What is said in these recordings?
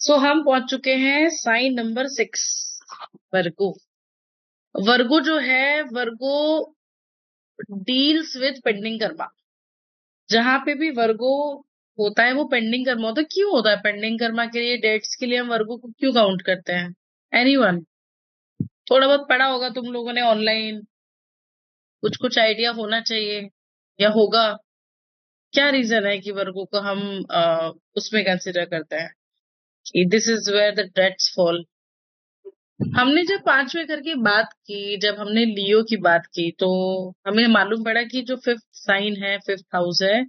सो हम पहुंच चुके हैं साइन नंबर 6, वर्गो। वर्गो जो है, वर्गो डील्स विद पेंडिंग कर्मा। जहां पे भी वर्गो होता है वो पेंडिंग कर्मा होता है। क्यों होता है पेंडिंग कर्मा के लिए, डेट्स के लिए हम वर्गो को क्यों काउंट करते हैं? एनीवन? थोड़ा बहुत पढ़ा होगा तुम लोगों ने ऑनलाइन, कुछ कुछ आइडिया होना चाहिए या होगा। क्या रीजन है कि वर्गो को हम उसमें कंसिडर करते हैं कि this is where the dates fall? हमने जब पांचवें घर की बात की, जब हमने लियो की बात की, तो हमें मालूम पड़ा कि जो फिफ्थ साइन है, फिफ्थ हाउस है,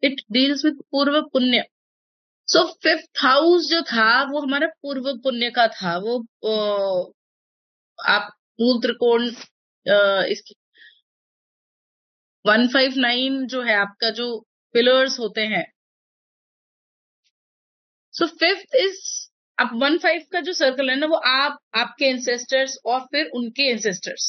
इट डील्स विद पूर्व पुण्य। सो फिफ्थ हाउस जो था वो हमारा पूर्व पुण्य का था। वो आप मूल त्रिकोण, इसकी 159 जो है आपका, जो पिलर्स होते हैं। सो फिफ्थ इज, अब 15 का जो सर्कल है ना, वो आपके एंसेस्टर्स और फिर उनके ancestors.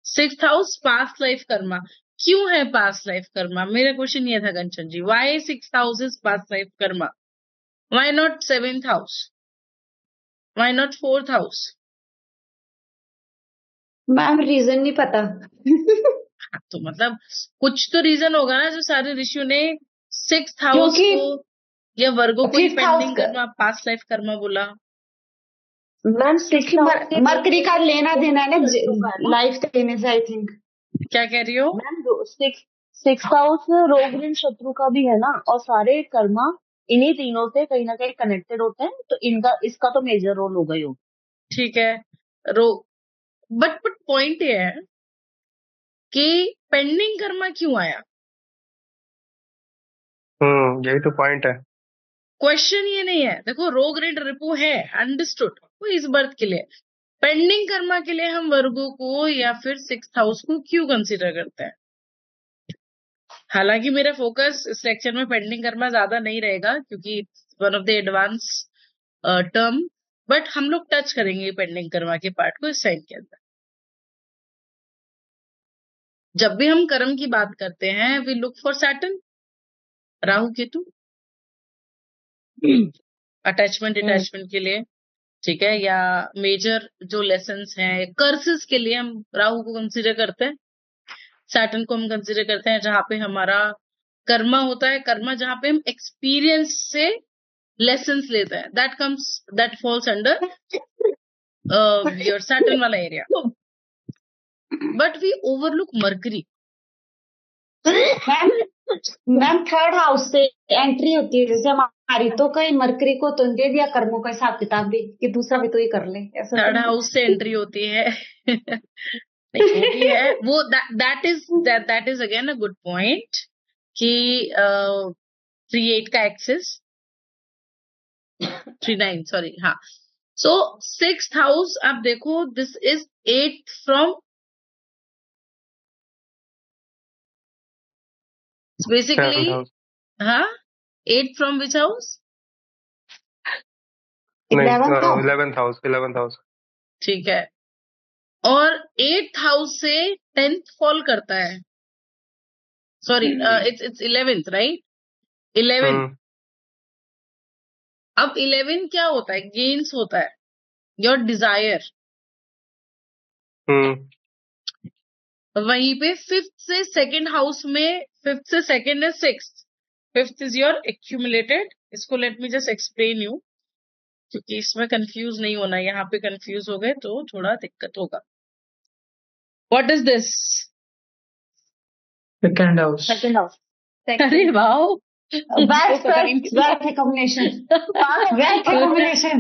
Sixth house past life karma. क्यों है पास्ट लाइफ कर्मा? मेरा क्वेश्चन ये था Kanchan ji, why sixth house is past life karma? Why not seventh house? Why not fourth house? Ma'am reason नहीं पता। तो मतलब कुछ तो रीजन होगा ना, जो सारे ऋषियों ने सिक्स्थ हाउस क्योंकि को या वर्गो को ही fifth house pending karma, past life karma बोला। मैम क्योंकि मरकरी का लेना देना है ना लाइफ देने से, आई थिंक। क्या कह रही हो? मैम सिक्स हाउस रोग ऋण शत्रु का भी है ना, और सारे कर्मा इन्हीं तीनों से कहीं ना कहीं कनेक्टेड होते हैं, तो इनका इसका तो मेजर रोल होगा ही होगा। ठीक है। रो बट पॉइंट ये है कि पेंडिंग कर्मा क्यों आया? यही तो पॉइंट है। क्वेश्चन ये नहीं है। देखो, रोग ऋण रिपु है, अंडरस्टूड, वो इस बर्थ के लिए। पेंडिंग कर्मा के लिए हम वर्गो को या फिर सिक्स्थ हाउस को क्यों कंसीडर करते हैं? हालांकि मेरा फोकस इस लेक्चर में पेंडिंग कर्मा ज्यादा नहीं रहेगा, क्योंकि one of the advance term, but हम लोग टच करेंगे पेंडिंग कर्मा के पार्ट को इस साइन के अंदर। जब भी हम कर्म की बात करते हैं, we look for Saturn, Rahu Ketu, attachment detachment के लिए, ठीक है, या मेजर जो लेसन्स हैं, कर्सेस के लिए हम राहु को कंसीडर करते हैं। सैटर्न को हम कंसीडर करते हैं जहां पे हमारा कर्मा होता है। कर्मा जहां पे हम एक्सपीरियंस से लेसन्स लेते हैं, that falls under your Saturn वाला area. But we overlook Mercury. Ma'am third house से एंट्री होती है जैसे हमारी, तो कहीं मरकरी को तो दे दिया कर्मों का हिसाब किताब भी कि दूसरा भी तो ही कर ले, ऐसा थर्ड हाउस से एंट्री होती है। नहीं, वो भी है। वो that is again a good point कि 38 का एक्सेस, 39 सॉरी, हाँ। सो सिक्स्थ हाउस आप देखो, दिस इज 8 फ्रॉम, बेसिकली, हाँ, 8 from which house? 11th house. ठीक है। और 8th हाउस से 10th फॉल करता है। Sorry, it's 11th, right? 11th। अब 11 क्या होता है? गेन्स होता है, योर डिजायर। वहीं पे फिफ्थ से सेकंड हाउस में, फिफ्थ से सेकंड है sixth, fifth is your accumulated. इसको let me just explain you, क्योंकि इसमें कंफ्यूज नहीं होना। यहाँ पे कंफ्यूज हो गए तो थोड़ा दिक्कत होगा। What is this? Second house. अरे वाह,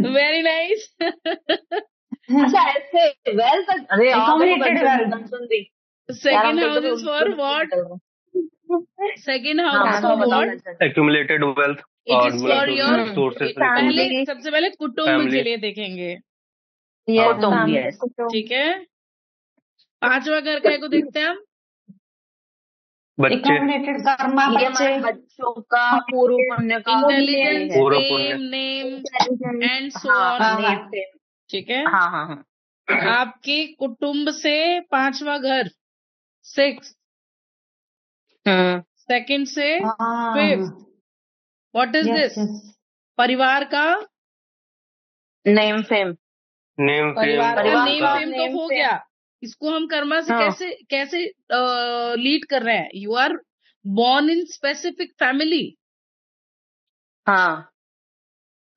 वेरी नाइस। अच्छा, ऐसे वेल्थ, अरे second house is for what? Second house is for what? Accumulated wealth. It is for your, सबसे पहले कुटुंब के लिए देखेंगे, ठीक है। पांचवा घर काय को देखते हैं हम? बच्चों का, पूर्व पुण्य का, intelligence, fame, name and so on, ठीक है। हाँ। आपके कुटुंब से पांचवा घर, सिक्स, सेकंड से फिफ्थ, व्हाट इज दिस? परिवार का नेम फेम, नेम परिवार फेम का और नेम उसका फेम तो हो गया। इसको हम कर्मा से हाँ कैसे कैसे लीड कर रहे हैं? You are born in specific family, हाँ,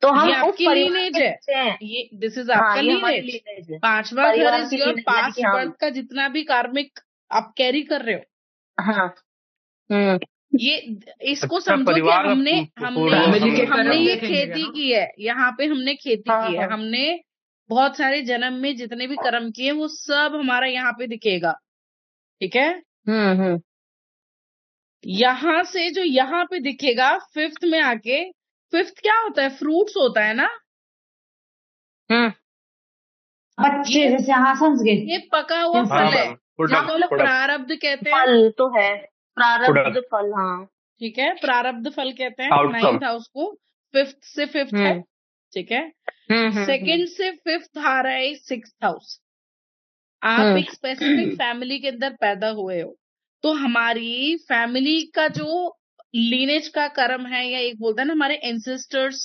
तो हम ये उस आपकी परिवार लीनेज के है, बच्चे हैं। ये दिस इज हाँ, आपका ये हमारी लीनेज। लीनेज है, पांचवा घर परिवार इज की योर लीनेज है पास्ट कि हम। बर्थ का जितना भी कार्मिक आप कैरी कर रहे हो, हाँ। हम्म। ये इसको अच्छा समझो कि परिवार का हमने हमने पूरा फैमिली के हम हमने कर्म ये देखेंगे खेती ना। की है, यहाँ पे हमने खेती हाँ की है, हाँ। हमने बहुत सारे जन्म में जितने भी कर्म किए वो सब हमारा यहाँ पे दिखेगा, ठीक है। हम्म। यहाँ से जो यहाँ पे दिखेगा फिफ्थ में आके, फिफ्थ क्या होता है? फ्रूट्स होता है ना, हम्म। बच्चे ये जैसे, हाँ समझ गए। ये पका हुआ हाँ फल है, मैम प्रोडक्ट जिसको हम लोग प्रोडक्ट प्रारब्ध कहते हैं, फल तो है, प्रारब्ध प्रोडक्ट फल। हाँ। ठीक है, प्रारब्ध फल कहते हैं। आउटकम। 9th हाउस को फिफ्थ से फिफ्थ है, हम्म ठीक है। हम्म। सेकंड से फिफ्थ आ रहा है 6th हाउस। आप हम्म। एक स्पेसिफिक फैमिली के अंदर पैदा हुए हो, तो हमारी फैमिली का जो लीनेज का कर्म है, या एक बोलता है ना हमारे एंसेस्टर्स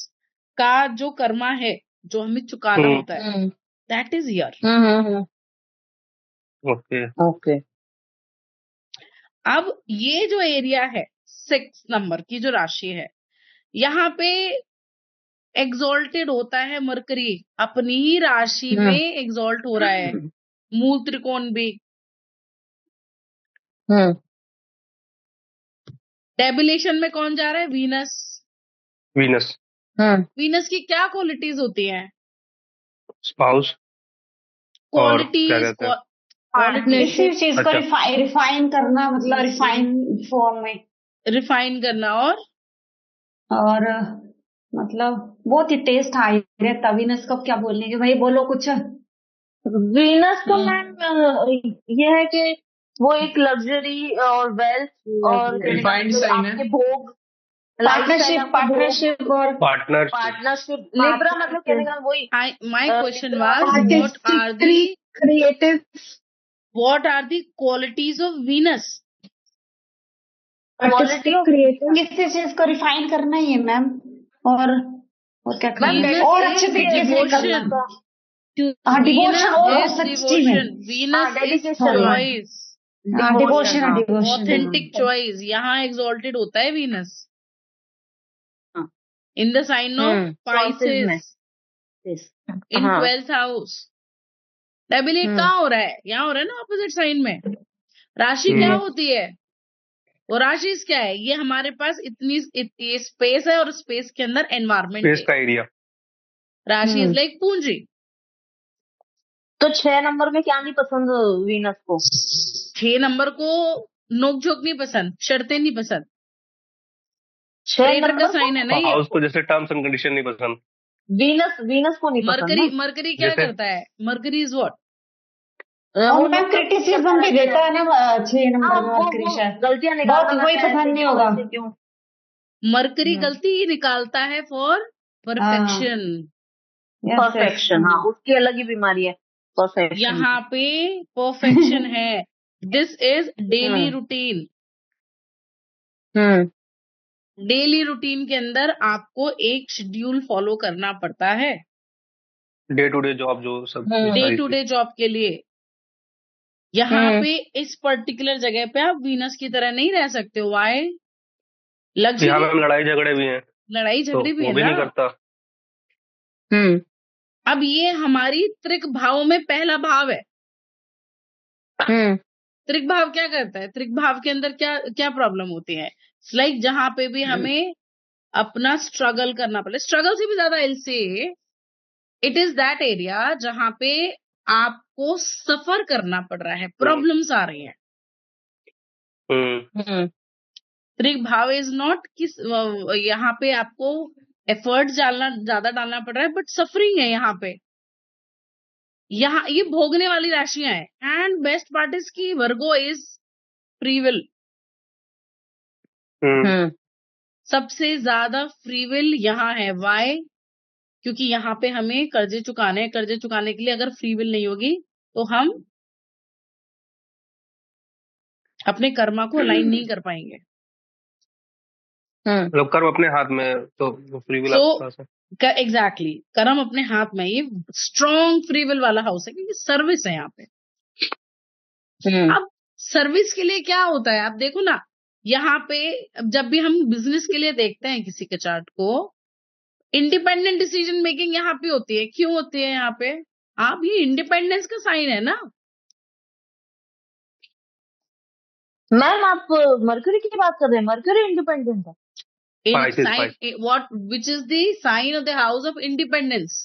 का जो कर्मा है जो हमें चुकाना होता है, hmm that is year. Hmm. Okay okay. अब ये जो एरिया है 6 नंबर की जो राशि है, यहाँ पे एग्जॉल्टेड होता है मरकरी, अपनी ही राशि में एग्जॉल्ट हो रहा है, मूल त्रिकोण भी। हम्म डेबिलेशन में कौन जा रहा है? वीनस। वीनस वीनस की क्या क्वालिटीज होती हैं? स्पाउस और क्या क्वालिटीज, कहते हैं क्वालिटीज किसी चीज को अच्छा रिफाइन करना, मतलब रिफाइन फॉर्म में। रिफाइन करना, और मतलब बहुत ही टेस्ट हाई रहता। वीनस को क्या बोलने के भाई, बोलो कुछ। वीनस तो मैम ये है कि वो एक लग्जरी और वेल्थ और रिफाइंड साइन है। आपके भोग, लाइफस्टाइल, पार्टनरशिप, आपके भोग, पार्टनरशिप और पार्टनर पार्टनरशिप, लिब्रा, मतलब कहने का वही my question Libra, was creative what are the qualities of Venus? Quality of किसी चीज को रिफाइन करना ही है मैम। और क्या करना है? Venus और is अच्छे तरीके से करना। devotion. हाँ, Venus डिवोशन। is सच्ची में devotion. Venus is dedication, choice, हाँ, डिवोशन डिवोशन authentic choice. यहाँ exalted होता है Venus in the sign of Pisces in 12th house. डेबिलेट कहाँ हो रहा है? यहाँ हो रहा है ना, ऑपोजिट साइन में। राशि क्या होती है? वो राशि क्या है? ये हमारे पास इतनी स्पेस है और स्पेस के अंदर एनवायरमेंट स्पेस है। का एरिया। राशि इज लाइक पूंजी। तो 6 नंबर में क्या नहीं पसंद वीनस को? 6 नंबर को नोकझोंक नहीं पसंद, शर्तें नहीं पसंद। 6 ट्रेडर का नंबर साइन है ना ये। हाउस को जैसे टर्म्स एंड कंडीशन नहीं पसंद। वीनस को नहीं पसंद ना। मरकरी क्या जैसे करता है? Mercury is what? और मैम क्रिटिसिज्म भी देता है ना 6 नंबर में मरकरी, शायद गलतियां बहुत निकालता वही पसंद नहीं होगा। क्यों? मरकरी गलती ही निकालता है फॉर परफेक्शन। परफेक्शन, हाँ, उसकी अलग ही बीमारी है परफेक्शन। यहाँ पे परफेक्शन है। This is daily routine. Daily routine के अंदर आपको एक शेड्यूल फॉलो करना पड़ता है, डे टू डे जॉब जो सब डे टू डे जॉब के लिए। यहाँ पे इस पर्टिकुलर जगह पे आप वीनस की तरह नहीं रह सकते हो। वाई? लग्जरी। यहाँ में लड़ाई झगड़े भी हैं, लड़ाई झगड़ी भी वो है भी ना। नहीं करता। अब ये हमारी त्रिक भाव में पहला भाव है। त्रिक भाव क्या करता है? त्रिक भाव के अंदर क्या क्या प्रॉब्लम होती है? लाइक जहां पे भी हमें अपना स्ट्रगल करना पड़े, स्ट्रगल से भी ज्यादा एल से इट इज दैट एरिया जहां पे आपको सफर करना पड़ रहा है, प्रॉब्लम्स आ रही हैं। त्रिक भाव इज नॉट किस, यहाँ पे आपको एफर्ट ज्यादा डालना पड़ रहा है, बट सफरिंग है यहाँ पे। यहाँ ये भोगने वाली राशियां हैं। एंड बेस्ट पार्ट इज की वर्गो इज फ्री विल। सबसे ज्यादा फ्री विल यहाँ है। वाई? क्योंकि यहाँ पे हमें कर्जे चुकाने हैं। कर्जे चुकाने के लिए अगर फ्री विल नहीं होगी तो हम अपने कर्मा को अलाइन नहीं कर पाएंगे। लोग कर्म अपने हाथ में, तो फ्री विल आपके पास है। एग्जैक्टली कर्म अपने हाथ में, ये स्ट्रॉन्ग फ्री विल वाला हाउस है क्योंकि सर्विस है यहाँ पे। अब सर्विस के लिए क्या होता है, आप देखो ना यहाँ पे, जब भी हम बिजनेस के लिए देखते हैं किसी के चार्ट को, इंडिपेंडेंट डिसीजन मेकिंग यहाँ पे होती है। क्यों होती है यहाँ पे? आप ये इंडिपेंडेंस का साइन है ना। मैम आप मरकरी की बात कर रहे हैं? मरकरी इंडिपेंडेंट है? Pisces, sign what which is the sign of the house of independence?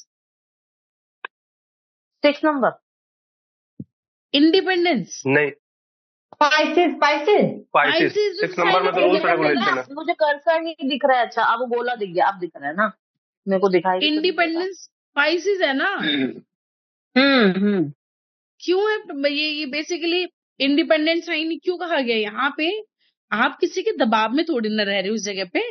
6 number. Independence. नहीं, spices spices Pisces Pisces is 6 number में तो रूल्स रेगुलेशन है। मुझे कर्सर नहीं दिख रहा है। अच्छा अब गोला दिख गया, अब दिख रहा है ना, मेरे को दिखाई तो नहीं देता। इंडिपेंडेंस Pisces है ना। हम्म। क्यों है ये बेसिकली इंडिपेंडेंट साइन क्यों कहा गया यहाँ पे? आप किसी के दबाव में थोड़ी ना रह रहे हो उस जगह पे।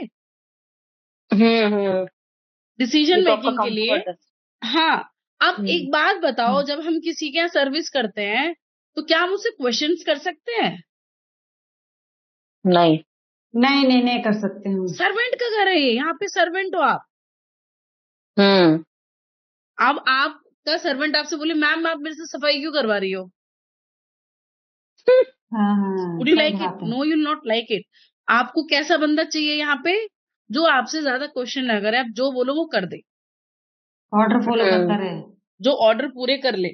डिसीजन ये तो आपका मेकिंग के लिए। कंफर्ट है। हाँ, अब एक बात बताओ, जब हम किसी के यहाँ सर्विस करते हैं तो क्या हम उससे क्वेश्चंस कर सकते हैं? नहीं। नहीं नहीं नहीं कर सकते हम। सर्वेंट का घर है ये, यहाँ पे सर्वेंट हो आप। अब आपका सर्वेंट आपसे बोले मैम आप मेरे से सफाई क्यों करवा रही हो? हाँ वुड यू सही लाइक बात इट? है। No, you not like it. आपको कैसा बंदा चाहिए यहाँ पे? जो आपसे ज्यादा क्वेश्चन ना करे, आप जो बोलो वो कर दे, ऑर्डर फॉलो करता रहे। जो ऑर्डर पूरे कर ले।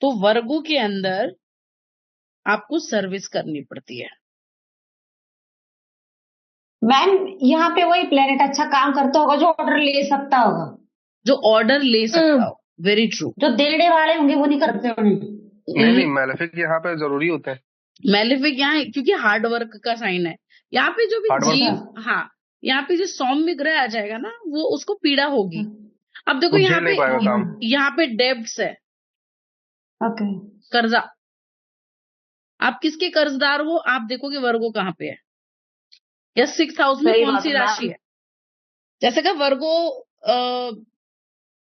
तो वर्गो के अंदर आपको सर्विस करनी पड़ती है। मैम यहाँ पे वही प्लेनेट अच्छा काम करता होगा जो ऑर्डर ले सकता होगा। जो ऑर्डर ले सकता हो, वेरी ट्रू। जो देने वाले होंगे वो नहीं करते होंगे। नहीं, मैलेफिक यहाँ पे जरूरी होते हैं। मैलेफिक यहाँ है क्योंकि हार्ड वर्क का साइन है। यहाँ पे जो भी Hard work। जीव, हाँ, यहाँ पे जो सौम्य ग्रह आ जाएगा ना, वो उसको पीड़ा होगी। अब देखो वो यहाँ झेल नहीं पाएगा काम। पे, यहाँ पे डेब्ट्स है, ओके। कर्जा। आप किसके कर्जदार हो? आप देखोगे वर्गो कहाँ पे है, या 6th हाउस में सही कौन बात सी है राशि मैम। है। जैसे कि वर्गो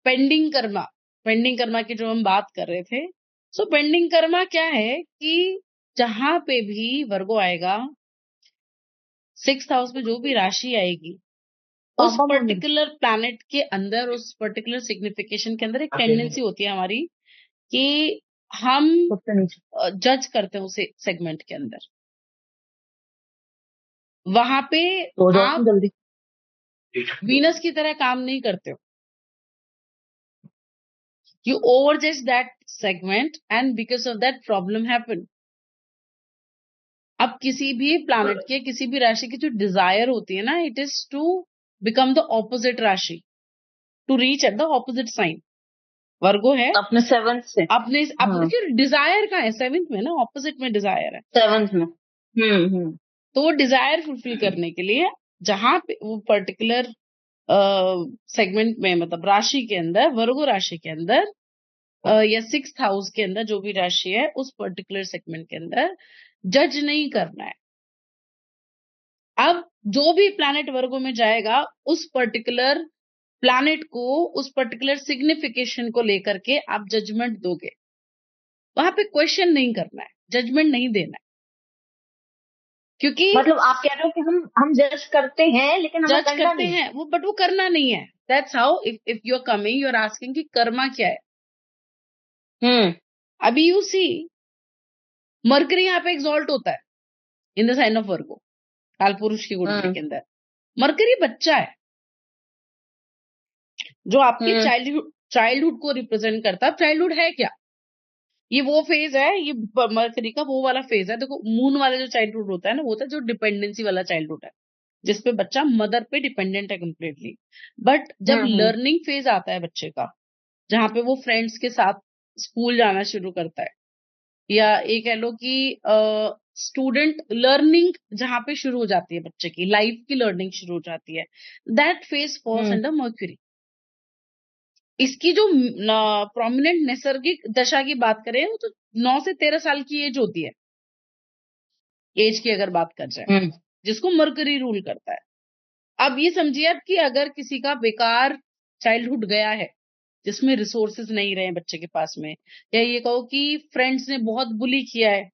पेंडिंग कर्मा की जो हम बात कर रहे थे। सो पेंडिंग कर्मा क्या है कि जहां पे भी वर्गो आएगा, 6th हाउस में जो भी राशि आएगी, उस पापा मम्मी पर्टिकुलर प्लैनेट के अंदर, उस पर्टिकुलर सिग्निफिकेशन के अंदर एक टेंडेंसी होती है हमारी कि हम सबसे नीचे। जज करते हैं उसे सेगमेंट के अंदर। वहां पे तो जाओ आप जल्दी। वीनस की तरह काम नहीं करते हो। You overjudge that segment and because of that problem happen. अब किसी भी प्लैनेट के, किसी भी राशि की जो डिजायर होती है ना, it is to become the opposite rashi, to reach at the opposite sign. Virgo है अपने 7th से। अपने डिजायर का है 7th में ना, ऑपोजिट में डिजायर है 7th में। तो वो डिजायर फुलफिल करने के लिए जहां पे वो पर्टिकुलर सेगमेंट में, मतलब राशि के अंदर, वर्गो राशि के अंदर या 6th हाउस के अंदर जो भी राशि है, उस पर्टिकुलर सेगमेंट के अंदर जज नहीं करना है। अब जो भी प्लैनेट वर्गो में जाएगा, उस पर्टिकुलर प्लैनेट को, उस पर्टिकुलर सिग्निफिकेशन को लेकर के आप जजमेंट दोगे। वहां पे क्वेश्चन नहीं करना है, जजमेंट नहीं देना है, क्योंकि मतलब आप कह रहे हो कि हम जज करते हैं लेकिन हमें जज करना करते नहीं। हैं वो, बट वो करना नहीं है। That's how if you are coming, you are asking कि कर्मा क्या है। अभी यू सी मरकरी यहाँ पे एग्जॉल्ट होता है इन द साइन ऑफ वर्गो, काल पुरुष की कुंडली के अंदर। मरकरी बच्चा है जो आपके चाइल्डहुड को रिप्रेजेंट करता है। चाइल्डहुड है क्या? ये वो फेज है, ये मरकरी का वो वाला फेज है। देखो मून वाला जो चाइल्डहुड होता है ना, वो होता है जो डिपेंडेंसी वाला चाइल्डहुड है, जिसपे बच्चा मदर पे डिपेंडेंट है कंप्लीटली। बट जब लर्निंग फेज आता है बच्चे का, जहां पे वो फ्रेंड्स के साथ स्कूल जाना शुरू करता है, या ये कह लो कि स्टूडेंट लर्निंग जहां पे शुरू हो जाती है, बच्चे की लाइफ की लर्निंग शुरू हो जाती है, that phase falls under mercury. इसकी जो प्रोमिनेंट नैसर्गिक दशा की बात करें, वो तो 9 से 13 साल की एज होती है, एज की अगर बात कर जाए, जिसको मर्करी रूल करता है। अब ये समझिए आप कि अगर किसी का बेकार चाइल्डहुड गया है, जिसमें रिसोर्सेज नहीं रहे बच्चे के पास में, या ये कहो कि फ्रेंड्स ने बहुत बुली किया है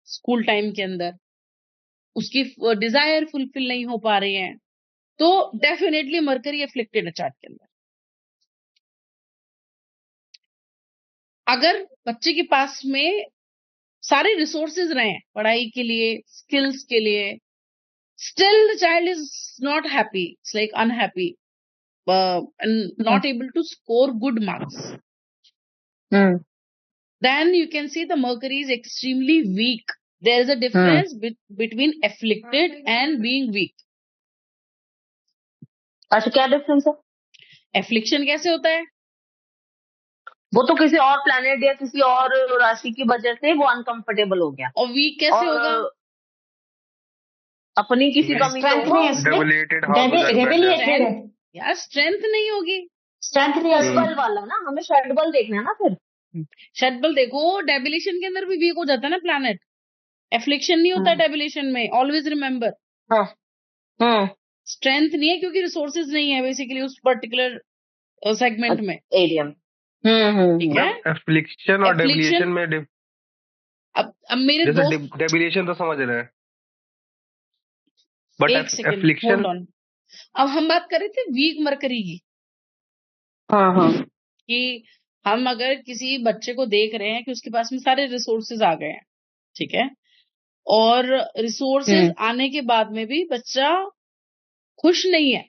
स्कूल टाइम के अंदर, उसकी डिजायर फुलफिल नहीं हो पा रही है, तो डेफिनेटली मरकरी एफ्लिक्टेड है चार्ट के अंदर। अगर बच्चे के पास में सारे रिसोर्सेज रहे हैं पढ़ाई के लिए, स्किल्स के लिए, still the child is not happy, it's like unhappy and not able to score good marks, then you can see the Mercury is extremely weak. There is a difference between afflicted and being weak. अच्छा, क्या difference है? Affliction कैसे होता है? वो तो किसी और प्लैनेट या किसी और राशि की वजह से वो अनकंफर्टेबल हो गया। और weak कैसे होगा? अपनी किसी कमी से डेबिलिएटेड यार स्ट्रेंथ नहीं होगी, स्ट्रेंथ नहीं होगी। बल वाला ना, हमें शेड बल देखना है ना। फिर शेड बल देखो, डेबिलेशन के अंदर भी वीक हो जाता है ना प्लैनेट। एफ्लिक्शन नहीं होता डेबिलेशन में, ऑलवेज रिमेम्बर। स्ट्रेंथ नहीं है क्योंकि रिसोर्सेज नहीं है बेसिकली उस पर्टिकुलर सेगमेंट में, एरिया में। ठीक है। एफ्लिक्शन और डेबिलिएशन में अब मेरे दोस्त डेबिलिएशन तो समझ रहे हैं, बट एक सेकंड एफ्लिक्शन। Hold on. अब हम बात कर रहे थे वीक मरकरी की, कि हम अगर किसी बच्चे को देख रहे हैं कि उसके पास में सारे रिसोर्सेज आ गए हैं, ठीक है, और रिसोर्सेज आने के बाद में भी बच्चा खुश नहीं है,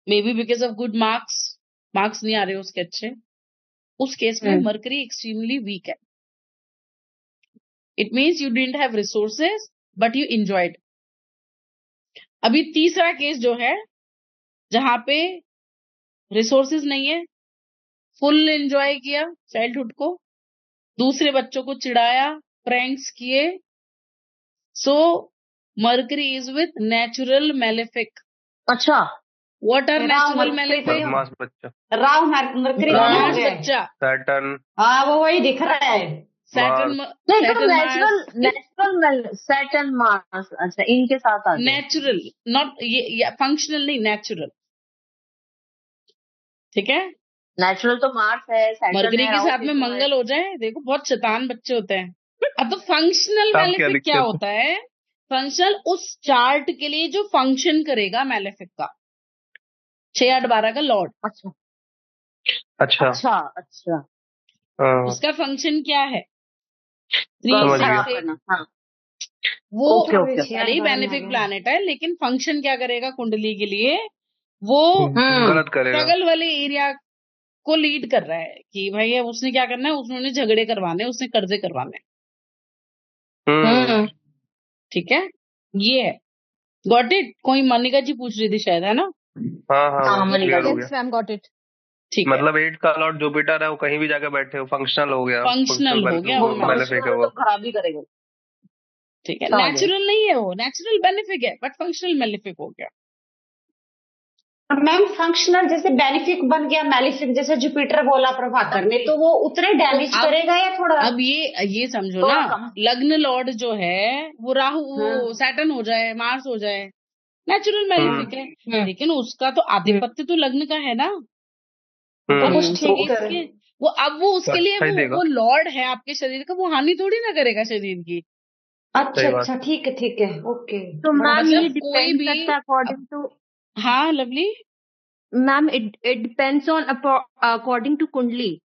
may be because of good marks नहीं आ रहे उसके अच्छे, उस केस में मरकरी एक्सट्रीमली वीक है। It means you didn't have resources but you enjoyed. अभी तीसरा केस जो है जहां पे रिसोर्सेज नहीं है, फुल एंजॉय किया चाइल्डहुड को, दूसरे बच्चों को चिढ़ाया, प्रैंक्स किए, so Mercury is with natural malefic. अच्छा, व्हाट आर नेचुरल मैलेफिक? बदमाश बच्चा, राहु मरकरी बदमाश बच्चा, सैटर्न। हाँ वो वही दिख रहा है। Saturn natural Saturn Mars. अच्छा, इनके साथ आ गए। नेचुरल, नॉट ये फंक्शनल नहीं, नेचुरल, ठीक है। नेचुरल तो मार्स है, सैटर्न मरकरी है, के राहु साथ में केतु है। मंगल हो जाए, देखो बहुत शैतान बच्चे होते हैं। अब तो फंक्शनल क्या मैलेफिक लिखते क्या थे? होता है? फंक्शनल उस चार्ट के लिए जो फंक्शन करेगा मैलेफिक का, 6, 8, 12 का लॉर्ड, अच्छा अच्छा अच्छा अच्छा। हाँ, उसका फंक्शन क्या है? समझ गया। हाँ, वो ओके, ओके। भले ही बेनिफिक प्लैनेट है, लेकिन फंक्शन क्या करेगा कुंडली के लिए? वो गलत करेगा। स्ट्रगल वाले एरिया को लीड कर रहा है कि भाई अब उसने क्या करना है, उसने झगड़े करवाने, उसने कर्जे करवाने, ठीक है। ये है, गॉट इट। कोई मनिका जी पूछ रही थी शायद, है ना? हाँ हाँ मैंने क्लियर हो कहा, गया। Ma'am got it. ठीक है, मतलब 8 का लॉर्ड जुपिटर है, वो कहीं भी जाकर बैठे हो, फंक्शनल हो गया। फंक्शनल हो गया, वो मैलेफिक है वो। खराबी करेगा। ठीक है। समझ गए। नेचुरल नहीं है वो, नेचुरल बेनिफिक है बट फंक्शनल मैलेफिक हो गया। मैम फंक्शनल जैसे बेनिफिक बन गया, मैलिफिक जैसे जुपिटर बोला प्रभाकर ने, तो वो उतने डैमेज तो अब- करेगा या थोड़ा? अब ये समझो थोड़ा ना, कम। लग्न लॉर्ड जो है वो राहु, वो सैटर्न हो जाए, मार्स हो जाए, नेचुरल मैलेफिक है, लेकिन उसका तो आधिपत्य तो लग्न का है ना। हम्म, कुछ ठीक है। उसके वो अब वो उसके लिए सही देगा। वो लॉर्ड है आपके शरीर का, वो हानि थोड़ी ना करेगा शरीर की। अच्छा सही बात। अच्छा, ठीक है, ओके। तो मैम मतलब ये कोई डिपेंड भी- करता है अकॉर्डिंग टू, हाँ lovely, ma'am it depends on according to kundli,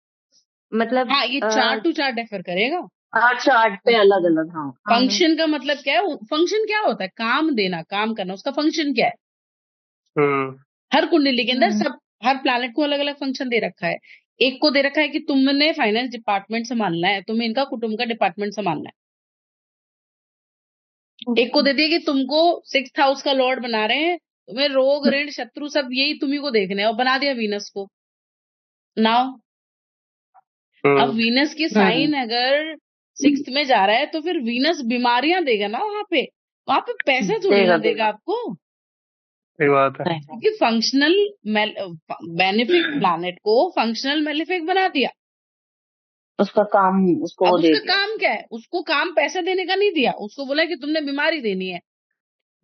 मतलब हाँ ये चार्ट टू चार्ट डिफर करेगा। चार्ट पे अलग अलग। हाँ, फंक्शन का मतलब क्या है? फंक्शन क्या होता है? काम देना, काम करना, उसका फंक्शन क्या है? हर कुंडली के अंदर सब, हर प्लैनेट को अलग अलग फंक्शन दे रखा है। एक को दे रखा है कि तुमने फाइनेंस डिपार्टमेंट संभालना है, तुम्हें इनका कुटुंब का डिपार्टमेंट संभालना है। एक को दे दिया कि तुमको 6th हाउस का लॉर्ड बना रहे हैं, तुम्हें रोग ऋण शत्रु सब यही तुम्ही को देखने हैं, और बना दिया वीनस को। नाउ अब वीनस की साइन अगर 6th में जा रहा है तो फिर वीनस बीमारियां देगा ना वहां पे पैसा थोड़ी ना देगा आपको। सही बात है। क्योंकि फंक्शनल बेनिफिक प्लैनेट को फंक्शनल मैलेफिक बना दिया। उसका काम उसको अब वो दे उसका दिया। काम क्या है? उसको काम पैसा देने का नहीं दिया, उसको बोला कि तुमने बीमारी देनी है।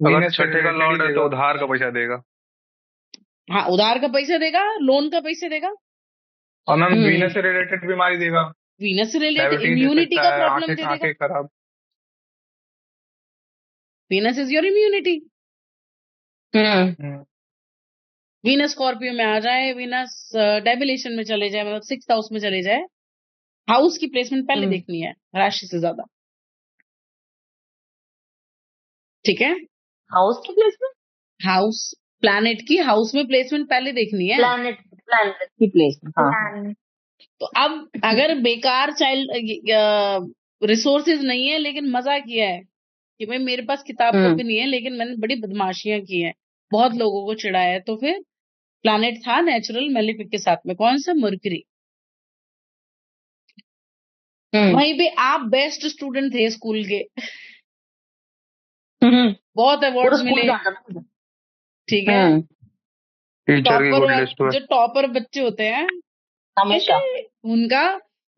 अगर 6ठे का लॉर्ड है तो उधार का पैसा देगा। हाँ, उधार का पैसा देगा, लोन का पैसा देगा, और मैम वीनस से रिलेटेड बीमारी देगा, वीनस से रिलेटेड डायबिटीज दे इम्यूनिटी सकता का है, प्रॉब्लम दे देगा। आंखें खराब। Venus is your immunity. Hmm, Venus Scorpio में आ जाए, वीनस डेबिलेशन में चले जाए, मतलब 6th हाउस में चले जाए, हाउस की प्लेसमेंट पहले देखनी है राशि से ज्यादा। ठीक है, हाउस की प्लेसमेंट, हाउस प्लैनेट की हाउस में प्लेसमेंट पहले देखनी है। प्लैनेट प्लैनेट की प्लेसमेंट, हाँ हाँ। प्लान। तो अब अगर बेकार चाइल्ड रिसोर्सेज नहीं है लेकिन मजा किया है कि भाई मेरे पास किताब कॉपी नहीं है लेकिन मैंने बड़ी बदमाशियां की हैं, बहुत लोगों को चिढ़ाया है, तो फिर प्लैनेट था नेचुरल मेलेफिक के साथ में, कौन सा, मरकरी। वहीं पे आप बेस्ट स्टूडेंट थे स्कूल के, बहुत पूरा अवार्ड्स स्कूल मिले। जाता था। ठीक है, टीचर की टॉपर गुड लिस्ट में। जो टॉपर बच्चे होते हैं हमेशा। उनका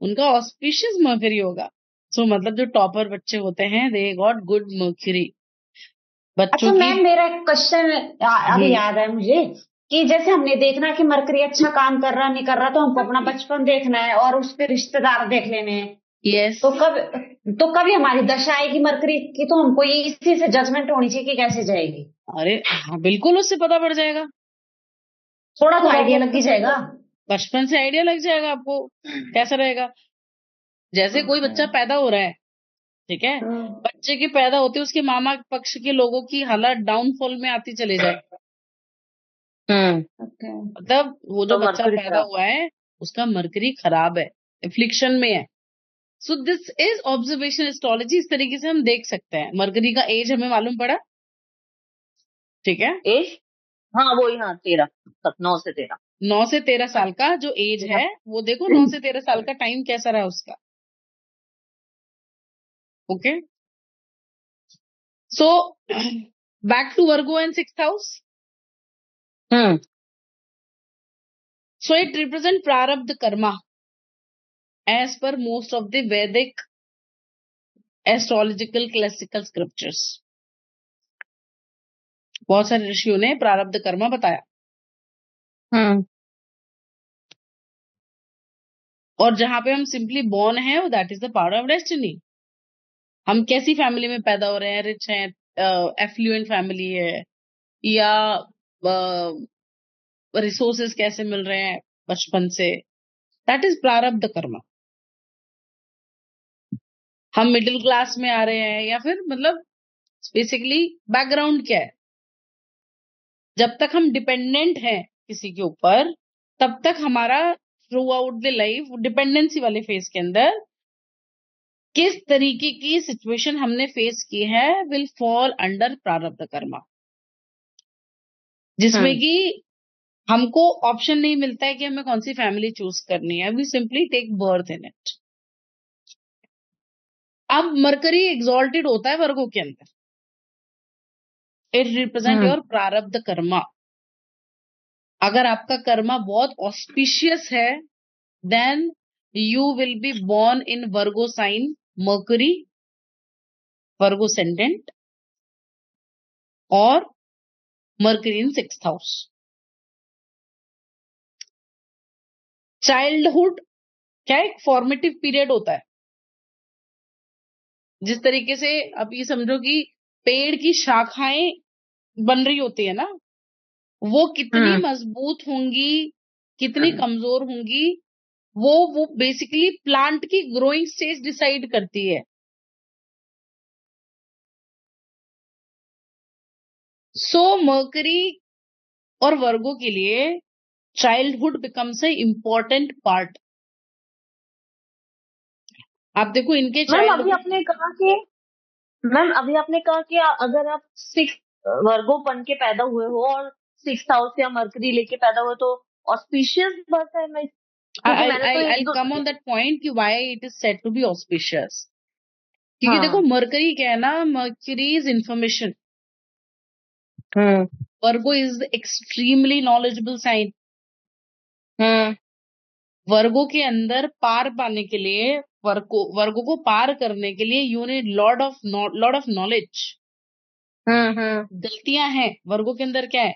उनका ऑस्पिशियस मर्करी होगा। सो मतलब जो टॉपर बच्चे होते हैं दे गॉट गुड मर्करी। अच्छा बच्चों की मैम, मेरा क्वेश्चन अभी याद है मुझे कि जैसे हमने देखना कि मरकरी अच्छा काम कर रहा नहीं कर रहा, तो हमको अपना बचपन देखना है और उस पे रिश्तेदार देख लेने हैं। यस, तो कभी हमारी दशा आएगी मरकरी की, तो हमको ये इसी से जजमेंट होनी चाहिए कि कैसे जाएगी। अरे हाँ बिल्कुल, उससे पता पड़ जाएगा, थोड़ा तो थोड़ा आइडिया बहुत लग तो ही जाएगा। बचपन से आइडिया लग जाएगा आपको कैसा रहेगा। जैसे कोई बच्चा पैदा हो रहा है, ठीक है, बच्चे के पैदा होते उसके मामा पक्ष के लोगों की हालत डाउनफॉल में आती चले जाए, ओके। मतलब वो जो तो बच्चा मरकरी पैदा खराब। हुआ है उसका मरकरी खराब है, एफ्लिक्शन में है। So this is observation astrology, इस तरीके से हम देख सकते हैं। मरकरी का एज हमें मालूम पड़ा, ठीक है, एज, हाँ वही, हाँ 13 तक, 9 से 13। 9 से 13 साल का जो एज है, वो देखो 9 से 13 साल का टाइम कैसा रहा उसका। Okay, so back to Virgo and 6th house. So it represent prarabdha karma as per most of the Vedic astrological classical scriptures। बहुत सारे ऋषियों ने प्रारब्ध कर्मा बताया, और जहां पे हम सिंपली बॉर्न है वो that is the power of destiny. हम कैसी फैमिली में पैदा हो रहे हैं, रिच हैं, एफ्लुएंट फैमिली है, या रिसोर्सेस कैसे मिल रहे हैं बचपन से, दैट इज प्रारब्ध कर्मा। हम मिडिल क्लास में आ रहे हैं या फिर मतलब बेसिकली बैकग्राउंड क्या है। जब तक हम डिपेंडेंट हैं किसी के ऊपर, तब तक हमारा through out the life dependency वाले फेज के अंदर किस तरीके की सिचुएशन हमने फेस की है विल फॉल अंडर प्रारब्ध कर्मा, जिसमें कि हमको ऑप्शन नहीं मिलता है कि हमें कौन सी फैमिली चूज करनी है, we simply take birth in it. अब मरकरी एग्जॉल्टेड होता है वर्गो के अंदर, इट रिप्रेजेंट योर प्रारब्ध कर्मा। अगर आपका कर्मा बहुत ऑस्पिशियस है, then you will be born in Virgo sign, Mercury, Virgo ascendant, और Mercury in 6th house. Childhood क्या एक फॉर्मेटिव पीरियड होता है, जिस तरीके से अब ये समझो कि पेड़ की शाखाएं बन रही होती है ना, वो कितनी मजबूत होंगी कितनी कमजोर होंगी, वो बेसिकली प्लांट की ग्रोइंग स्टेज डिसाइड करती है। सो मर्करी और वर्गो के लिए childhood becomes a important part. आप देखो इनके मैम अभी चाइल्डहुड, आपने कहा कि मैम अभी आपने कहा कि अगर आप 6 वर्गो बन के पैदा हुए हो और 6th हाउस या मरकरी लेके पैदा हुए तो ऑस्पिशियस बर्थ है। मैं क्योंकि मैंने तो एक आई दो, कम ऑन दैट पॉइंट कि why it is said to be auspicious. क्योंकि देखो हाँ मरकरी क्या है ना, Mercury is information, Virgo is extremely knowledgeable sign. Virgo के अंदर पार पाने के लिए, वर्गो को पार करने के लिए you need lot of knowledge. गलतियां हैं वर्गो के अंदर, क्या है,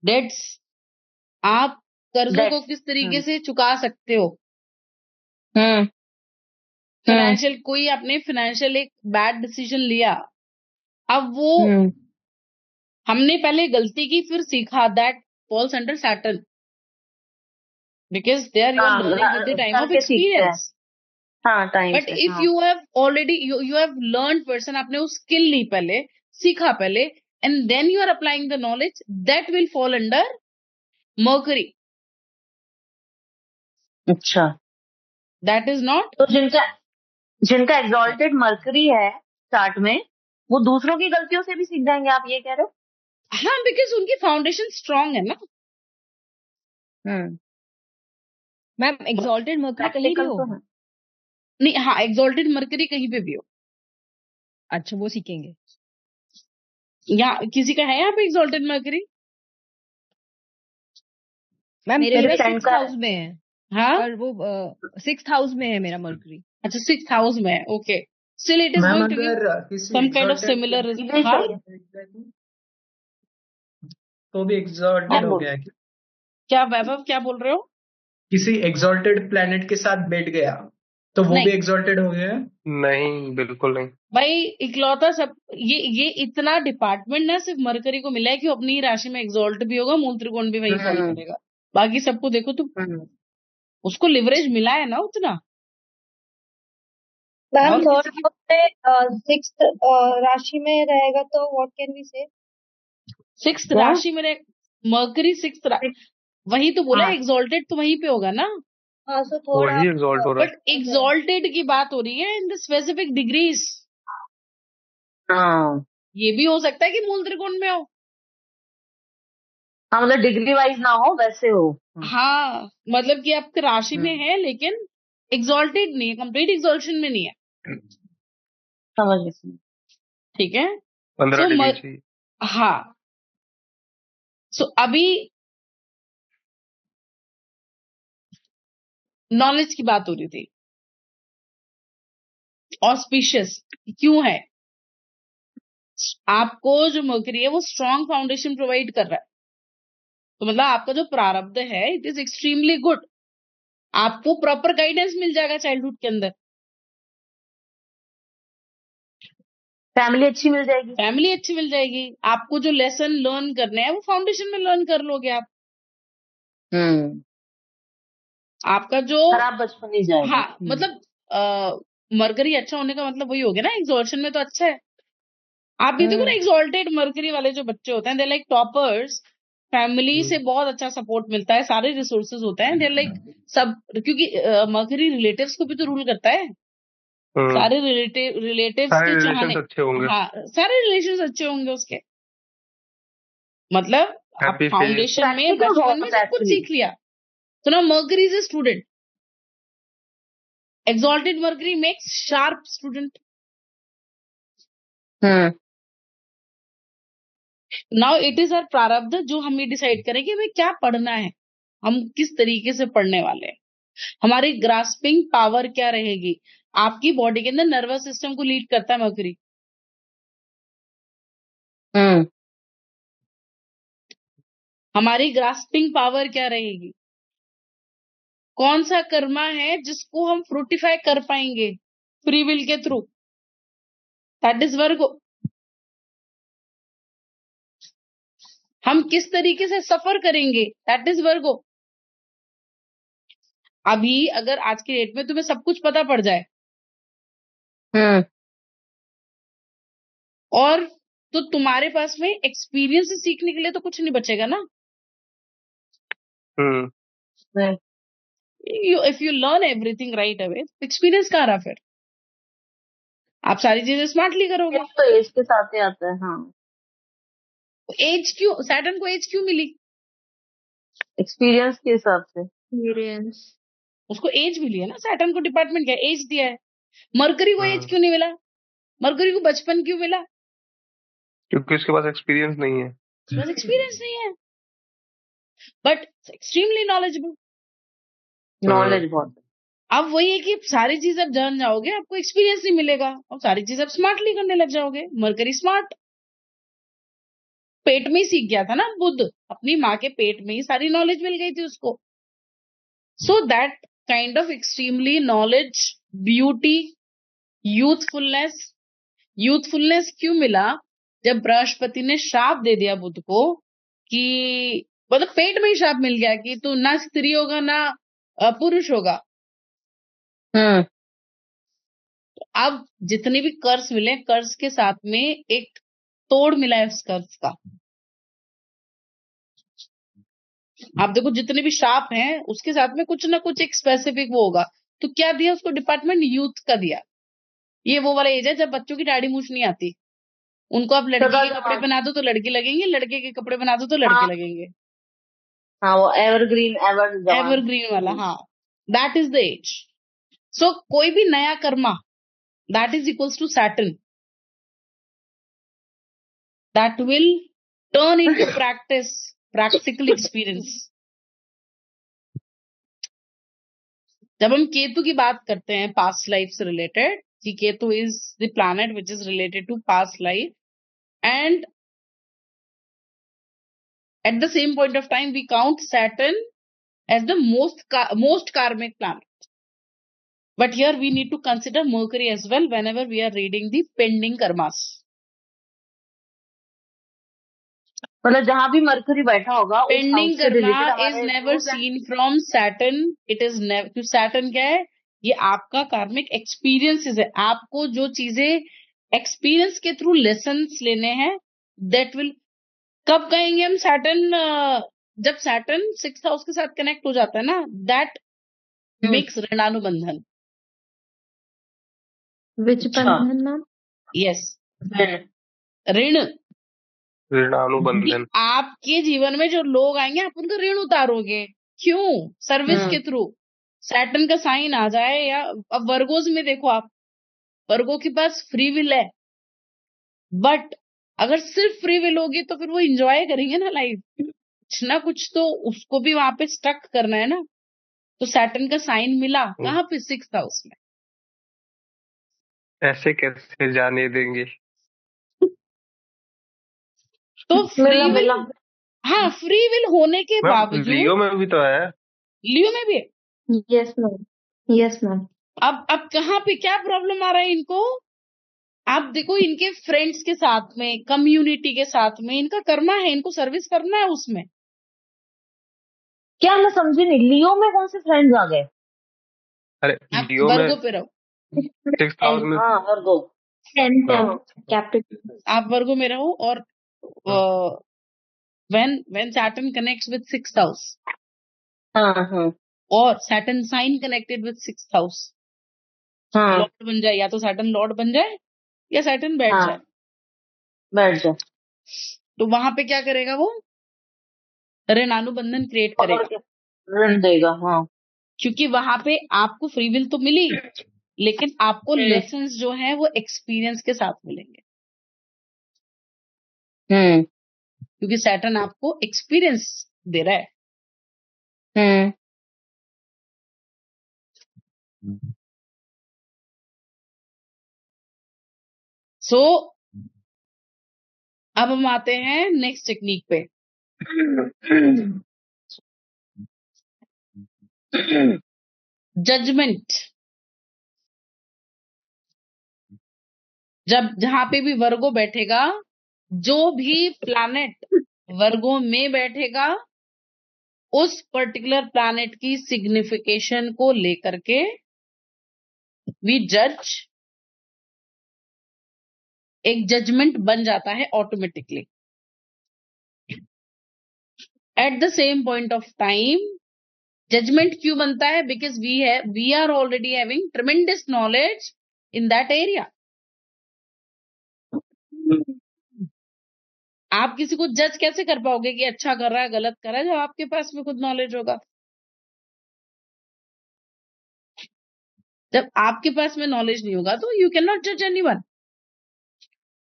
डेट्स। आप कर्जों को दैट्स, किस तरीके से चुका सकते हो, हम्म फाइनेंशियल, कोई आपने फाइनेंशियल एक बैड डिसीजन लिया, अब वो हमने पहले गलती की फिर सीखा, that falls under Saturn, because there you are learning with the time of करके सीखते हैं। एक्सपीरियंस। हाँ, टाइम बट से। इफ हाँ, you have already you have learn person, आपने वो स्किल ली पहले, सीखा पहले, and then you are applying the knowledge, that will fall under Mercury. अच्छा। That is not. तो जिनका जिनका एग्जॉल्टेड मर्करी है चार्ट में, वो दूसरों की गलतियों से भी सीख जाएंगे, आप ये कह रहे हो? हाँ, बिकॉज उनकी फाउंडेशन स्ट्रांग है ना। मैम एग्जॉल्टेड मर्करी कहीं भी प्रैक्टिकल हो? तो है। नहीं, हाँ, एग्जॉल्टेड मर्करी कहीं पे भी हो। अच्छा, वो सीखेंगे। यहाँ किसी का है यहाँ पे एग्जॉल्टेड मर्करी? मैम मेरे मेरा फ्रेंड 6th का हाउस में है, हाँ, और वो 6th हाउस में है मेरा मर्करी। अच्छा, 6th हाउस में है, okay. Still it is ma'am going to give अगर किसी some kind of exalted similar. इधर ही हाँ, चाहिए। तो भी आप एग्जॉल्टेड हो बोलो। गया है कि क्या वैभव क्या बोल रहे हो? किसी एग्जॉल्टेड प्लेनेट के साथ बैठ गया तो वो भी नहीं एग्जॉल्टेड हो गया है। नहीं, बिल्कुल नहीं। भाई, इकलौता सब ये इतना डिपार्टमेंट ना सिर्फ मरकरी को मिला है कि वो अपनी ही राशि में एग्जॉल्ट भी होगा, मूल त्रिकोण भी वही फॉलो हम्म। करेगा। बाकी सबको देखो तो हम्म। उसको लिवरेज मिला है ना उतना। मैम और थर्ड किसी की हाउस में 6th राशि में रहेगा तो व्हाट कैन वी से? 6th क्या? राशि में मरकरी 6th, वही तो बोला, हाँ, एग्जॉल्टेड तो वहीं पे होगा ना। हाँ, सो थर्ड वही एग्जॉल्ट हो रहा बट एग्जॉल्टेड की बात हो रही है इन द स्पेसिफिक डिग्रीज। हाँ, ये भी हो सकता है कि मूल त्रिकोण में हो। हाँ, मतलब डिग्री वाइज ना हो, वैसे हो। हाँ, मतलब कि आपके राशि में है लेकिन एग्जॉल्टेड नहीं है, कंप्लीट एग्जॉल्शन में नहीं है। समझ गई। ठीक है। 15 सो डिग्री चाहिए। हाँ, सो अभी नॉलेज की बात हो रही थी। ऑस्पिशियस क्यों है? आपको जो मर्करी है वो स्ट्रॉन्ग फाउंडेशन प्रोवाइड कर रहा है, तो मतलब आपका जो प्रारब्ध है इट इज एक्सट्रीमली गुड। आपको प्रॉपर गाइडेंस मिल जाएगा चाइल्डहुड के अंदर, फैमिली अच्छी मिल जाएगी। फैमिली अच्छी मिल जाएगी, आपको जो लेसन लर्न करने हैं वो फाउंडेशन में लर्न कर लोगे आप। हम्म। आपका जो खराब बचपन नहीं जाएगा। हाँ, मतलब मर्करी अच्छा होने का मतलब वही हो गया ना, एग्जॉल्शन में तो अच्छा है। आप भी देखो ना, एग्जॉल्टेड मर्करी वाले जो बच्चे होते हैं दे लाइक टॉपर्स, फैमिली से बहुत अच्छा सपोर्ट मिलता है, सारे रिसोर्सेज होते हैं, दे लाइक सब, क्योंकि मर्करी रिलेटिव्स को भी तो रूल करता है। सारे रिलेटिव्स सारे के रिलेशंस चाहने, अच्छे होंगे। हाँ, सारे रिलेशंस अच्छे होंगे उसके। मतलब आप हैप्पी फेस। फाउंडेशन में प्रैक्टिकल बचपन में बहुत सब कुछ एक्चुअली। सीख लिया, तो ना Mercury is a student. Exalted Mercury makes sharp student. Hmm. Now it is our प्रारब्ध, जो हम ये डिसाइड करें कि हमें क्या पढ़ना है, हम किस तरीके से पढ़ने वाले हैं, हमारी ग्रास्पिंग पावर क्या रहेगी। आपकी बॉडी के अंदर नर्वस सिस्टम को लीड करता है मर्करी। हम्म। हमारी ग्रास्पिंग पावर क्या रहेगी, कौन सा कर्मा है जिसको हम फ्रूटिफाई कर पाएंगे फ्री विल के थ्रू, दैट इज वर्गो। हम किस तरीके से सफर करेंगे, दैट इज वर्गो। अभी अगर आज के डेट में तुम्हें सब कुछ पता पड़ जाए हम्म। और तो तुम्हारे पास में एक्सपीरियंस से सीखने के लिए तो कुछ नहीं बचेगा ना। If you learn everything right away, experience कहाँ रहा फिर? आप सारी चीजें स्मार्टली करोगे। तो एज के साथ ही आता है। हाँ, एज क्यों, सैटर्न को एज क्यों मिली? एक्सपीरियंस के हिसाब से। एक्सपीरियंस। उसको एज मिली है ना, सैटर्न को डिपार्टमेंट क्या एज दिया है। मरकरी को एज हम्म, क्यों नहीं मिला? मरकरी को बचपन क्यों मिला? क्योंकि उसके पास एक्सपीरियंस नहीं है। बस एक्सपीरियंस नहीं है, बट एक्सट्रीमली नॉलेजेबल। नॉलेज बहुत। अब वही है कि सारी चीज आप जान जाओगे, आपको एक्सपीरियंस नहीं मिलेगा, और सारी चीज आप स्मार्टली करने लग जाओगे। मरकरी स्मार्ट, पेट में ही सीख गया था ना बुद्ध, अपनी माँ के पेट में ही सारी नॉलेज मिल गई थी उसको। So that kind of extremely knowledge, beauty, youthfulness. Youthfulness क्यों मिला? जब बृहस्पति ने श्राप दे दिया बुध को कि मतलब पेट में ही श्राप मिल गया कि तू ना स्त्री होगा ना पुरुष होगा, अब जितने भी कर्ज मिले, कर्ज के साथ में एक तोड़ मिला है उस कर्ज का। आप देखो जितने भी श्राप हैं उसके साथ में कुछ ना कुछ एक स्पेसिफिक वो होगा। तो क्या दिया उसको डिपार्टमेंट? यूथ का दिया। ये वो वाला एज है जब बच्चों की दाढ़ी मूछ नहीं आती, उनको आप लड़की के कपड़े बना दो तो लड़के लगेंगे, लड़के के कपड़े बना दो तो लड़के लगेंगे। हाँ, वो एवरग्रीन एवरग्रीन वाला, हाँ, that is the age. So कोई भी नया karma, that is equals to Saturn, that will turn into practice, practical experience. जब हम केतु की बात करते हैं पास्ट लाइफ से रिलेटेड, कि Ketu is the planet which is related to past life, and at the same point of time we count Saturn as the most karmic planet. But here we need to consider Mercury as well whenever we are reading the pending karmas. मतलब जहां भी mercury बैठा होगा, pending Karma is never seen from Saturn, it is never. Saturn क्या है? ये आपका कार्मिक एक्सपीरियंसेस है। आपको जो चीजें एक्सपीरियंस के थ्रू लेसन्स लेने हैं, दैट विल, कब कहेंगे हम सैटर्न? जब सैटर्न 6th हाउस के साथ कनेक्ट हो जाता है ना, दैट मेक्स ऋणानुबंधन। विच बंधन मैम? यस, ऋण, ऋणानुबंधन। आपके जीवन में जो लोग आएंगे आप उनका ऋण उतारोगे। क्यों? सर्विस के थ्रू। सैटर्न का साइन आ जाए, या अब वर्गोज में देखो आप, वर्गो के पास फ्री विल है, बट अगर सिर्फ फ्री विल होगी तो फिर वो एंजॉय करेंगे ना लाइफ, कुछ ना कुछ तो उसको भी वहां पे स्टक करना है ना। तो सैटर्न का साइन मिला कहाँ पे? 6th हाउस में। ऐसे कैसे जाने देंगे? तो फ्री विल, हाँ, फ्री विल होने के बावजूद लियो में भी तो है। लियो में भी है। Yes ma'am, yes ma'am. अब कहाँ पे क्या प्रॉब्लम आ रहा है इनको? आप देखो इनके फ्रेंड्स के साथ में, कम्युनिटी के साथ में इनका करना है, इनको सर्विस करना है उसमें। क्या? मैं समझी नहीं, लियो में कौन से फ्रेंड्स आ गए? अरे आप लियो में वर्गो पे रहो, 6th हाउस में। हाँ, वर्गो कैपिटल। आप वर्गो में रहो, और when Saturn connects with 6th house, और Saturn sign connected with 6th house, Lord बन जाए, या तो Saturn लॉर्ड बन जाए या Saturn बैठ जाए। तो वहां पे क्या करेगा वो? ऋणानुबंधन क्रिएट करेगा, ऋण देगा। हाँ, क्योंकि वहां पे आपको फ्री विल तो मिली, लेकिन आपको लेसन्स जो है वो एक्सपीरियंस के साथ मिलेंगे, क्योंकि सैटर्न आपको एक्सपीरियंस दे रहा है। सो अब हम आते हैं नेक्स्ट टेक्निक पे। जजमेंट। जहां पे भी वर्गो बैठेगा, जो भी प्लैनेट वर्गो में बैठेगा, उस पर्टिकुलर प्लैनेट की सिग्निफिकेशन को लेकर के वी जज, एक जजमेंट बन जाता है automatically. At the same point of time judgement क्यों बनता है? Because we are already having tremendous knowledge in that area. आप किसी को जज कैसे कर पाओगे कि अच्छा कर रहा है गलत कर रहा है, जब आपके पास में खुद नॉलेज होगा। जब आपके पास में नॉलेज नहीं होगा तो यू कैन नॉट जज एनीवन।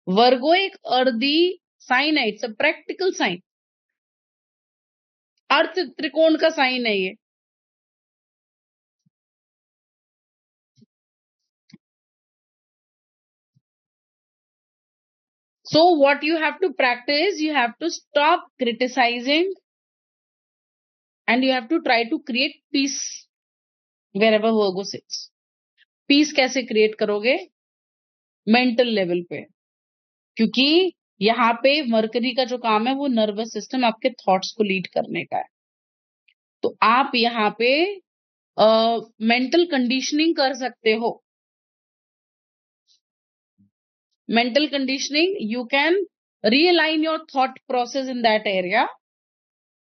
वर्गो एक अर्दी साइन है, इट्स अ प्रैक्टिकल साइन, अर्थ त्रिकोण का साइन है ये। So what you have to practice, you have to stop criticizing and you have to try to create peace wherever Virgo sits. Peace कैसे create करोगे? Mental level पे, क्योंकि यहाँ पे मरकरी का जो काम है वो नर्वस सिस्टम, आपके थॉट्स को लीड करने का है। तो आप यहाँ पे मेंटल कंडीशनिंग कर सकते हो। Mental conditioning, you can realign your thought process in that area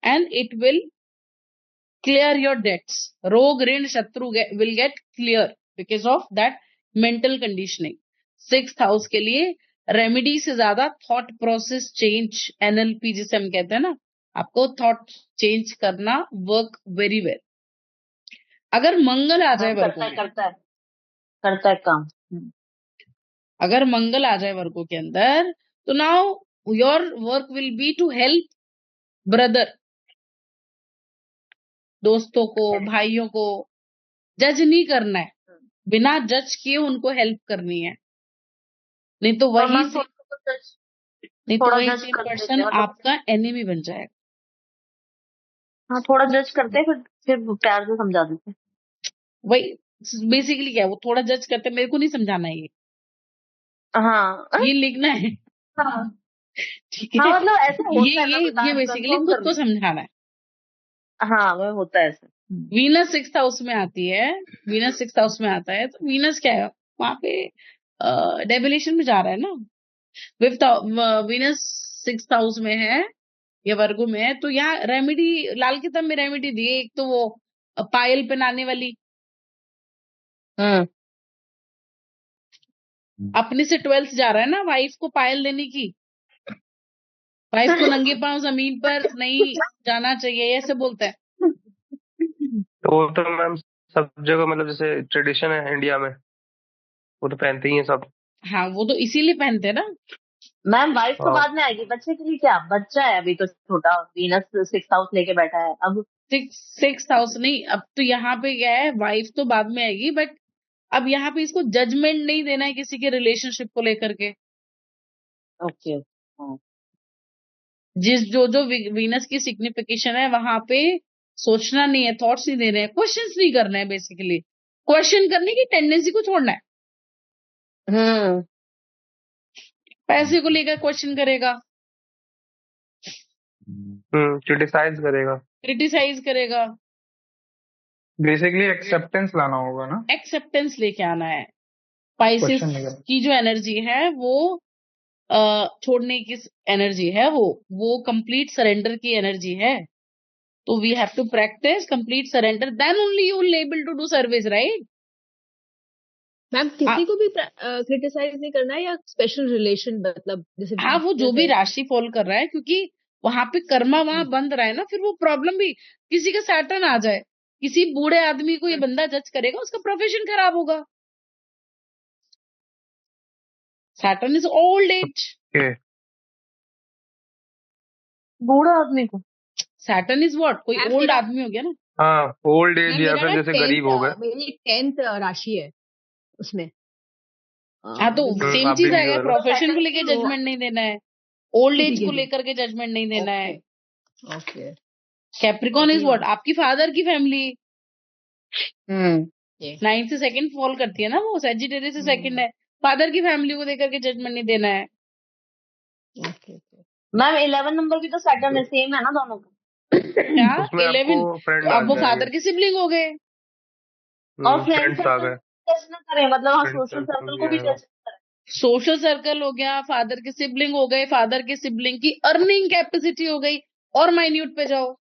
and it will clear your debts. Rog, rin, shatru will get clear because of that mental conditioning. 6th house के लिए remedy से ज्यादा thought process change, NLP जिसे हम कहते हैं ना, आपको थॉट चेंज करना वर्क वेरी वेल। अगर मंगल आ जाए वर्गो में, करता है काम। अगर मंगल आ जाए वर्गो के अंदर, तो now your work will be to help brother, दोस्तों को, भाइयों को। जज नहीं करना है, बिना जज किए उनको हेल्प करनी है। नहीं तो वही सेम पर्सन आपका एनिमी बन जाएगा। हाँ, थोड़ा जज करते हैं, फिर प्यार से समझा देते हैं। वही बेसिकली क्या है, वो थोड़ा जज करते हैं, मेरे को नहीं समझाना है ये, हाँ ये लिखना है, हाँ, ठीक है। मतलब ऐसा होता है ना, ये बेसिकली खुद को समझाना है। हाँ, वो होता है ऐसा। वीनस 6th हाउस में आती है, वीनस 6th हाउस में आता है, तो वीनस क्या है, वहां पे डेबिलेशन में जा रहा है ना। वीनस 6th हाउस में है या वर्गो में है, तो यहाँ रेमेडी, लाल किताब में रेमेडी दी है। एक तो वो पायल पहनाने वाली, अपने से 12th जा रहा है ना, वाइफ को पायल देने की। वाइफ को नंगे पांव जमीन पर नहीं जाना चाहिए, ऐसे बोलता है। तो वो तो मैम सब जगह, मतलब जैसे ट्रेडिशन है इंडिया में, वो तो पहनते ही हैं सब। हाँ, वो तो इसीलिए पहनते हैं ना। मैम वाइफ तो हाँ। बाद में आएगी, बच्चे के लिए क्या, बच्चा है अभी तो छोटा, वीनस 6th हाउस लेके बैठा है अब। 6th हाउस नहीं, अब तो यहाँ पे क्या है, वाइफ तो बाद में आएगी, बट अब यहाँ पे इसको जजमेंट नहीं देना है किसी के रिलेशनशिप को लेकर के। ओके। जो वीनस की सिग्निफिकेशन है, वहां पे सोचना नहीं है, थॉट्स नहीं देने हैं, क्वेश्चंस नहीं करना है। बेसिकली क्वेश्चन करने की टेंडेंसी को छोड़ना है। पैसे को लेकर क्वेश्चन करेगा, क्रिटिसाइज करेगा। बेसिकली एक्सेप्टेंस लाना होगा ना, एक्सेप्टेंस लेके आना है। स्पाइसेस की जो एनर्जी है वो छोड़ने की एनर्जी है, वो कंप्लीट सरेंडर की एनर्जी है। तो we have to practise complete surrender, then only you will able to do service, right ma'am? किसी को भी क्रिटिसाइज नहीं करना है, या स्पेशल रिलेशन, मतलब जैसे हाँ, वो जो भी राशि फॉल कर रहा है, क्योंकि वहां पे कर्मा वहां बंद रहा है ना, फिर वो प्रॉब्लम भी, किसी का सैटर्न आ जाए, किसी बूढ़े आदमी को ये बंदा जज करेगा, उसका प्रोफेशन खराब होगा। Saturn is old age. बूढ़ा आदमी को सैटर्न इज व्हाट, कोई ओल्ड आदमी हो गया ना। हाँ, ओल्ड एज या फिर जैसे गरीब हो गए। मेरी 10th राशि है उसमें। हाँ, तो सेम चीज आएगा, प्रोफेशन को लेकर जजमेंट नहीं देना है, ओल्ड एज को लेकर के जजमेंट नहीं देना है। ओके। कैप्रिकॉन इज व्हाट, आपकी फादर की फैमिली 9 से 2nd फॉल करती है ना, वो सेजिटेरियस से 2nd है, फादर की फैमिली को लेकर के जजमेंट नहीं देना है। मैम 11 नंबर भी तो सैटर्न है, सेम है ना दोनों का। क्या 11? अब वो फादर के सिबलिंग हो गए, और फ्रेंड्स आ गए। जज ना करें, मतलब हाँ, सोशल सर्कल को भी जज करें। सोशल सर्कल हो गया, फादर के सिबलिंग हो गए, फादर के सिबलिंग की अर्निंग कैपेसिटी हो गई, और माइन्यूट पे जाओ।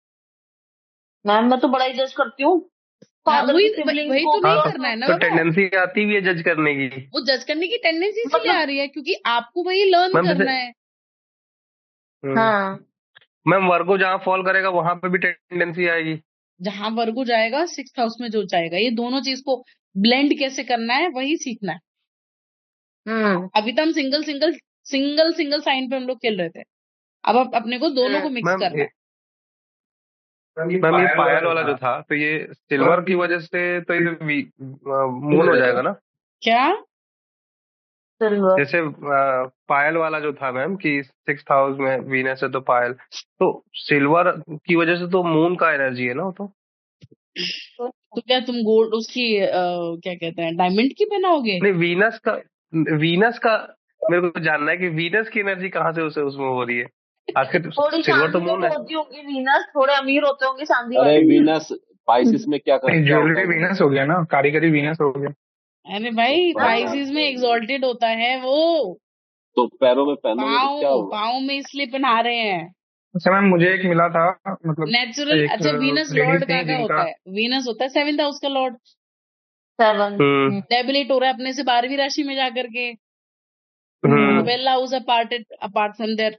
मैम मैं तो बड़ा ही जज करती हूँ, वही तो नहीं करना है ना। तो टेंडेंसी आती भी है जज करने की, वो जज करने की टेंडेंसी इसलिए आ रही है क्योंकि आपको वही लर्न करना है। हाँ मैम, वर्गो जहाँ फॉल करेगा वहां पे भी टेंडेंसी आएगी। जहां वर्गो जाएगा 6th हाउस में जो जाएगा, ये दोनों चीज को ब्लेंड कैसे करना है वही सीखना है। अभी तो हम सिंगल साइन पे हम लोग खेल रहे थे, अब अपने को दोनों को मिक्स करना है। मैम ये पायल वाला जो था, तो ये सिल्वर की वजह से तो ये मून हो जाएगा ना क्या? जैसे पायल वाला जो था मैम कि 6th हाउस में वीनस है तो पायल, तो सिल्वर की वजह से तो मून का एनर्जी है ना वो तो क्या तुम गोल्ड उसकी क्या कहते हैं, डायमंड की पहनाओगे? नहीं, वीनस का मेरे को जानना है कि वीनस की एनर्जी कहाँ से उसे उसमें हो रही है। आखिर थोड़ी सिल्वर तो चांदी मून है। होती होंगी वीनस, थोड़े अमीर होते होंगे चांदी अरे वाले। वीनस स्पाइसिस में क्या नहीं, क्या होता ज्वेलरी है वो? वीनस हो गया ना, कारीगरी वीनस हो गया। अरे भाई हाँ, पाइसिस में एग्जॉल्टेड होता है वो। तो पैरों में पहनोगे तो क्या पाँव होगा? पाँव में इसलिए पहना रहे हैं अच्छा मैम, मुझे एक मिला था, मतलब नेचुरल। एक अच्छा वीनस लेडीज लॉर्ड थी का होता जिनका, है? वीनस होता है 7th हाउस का लॉर्ड। 7। डेबिलेट हो रहा है अपने से 12वीं राशि में जाकर के। 12th house apart from there.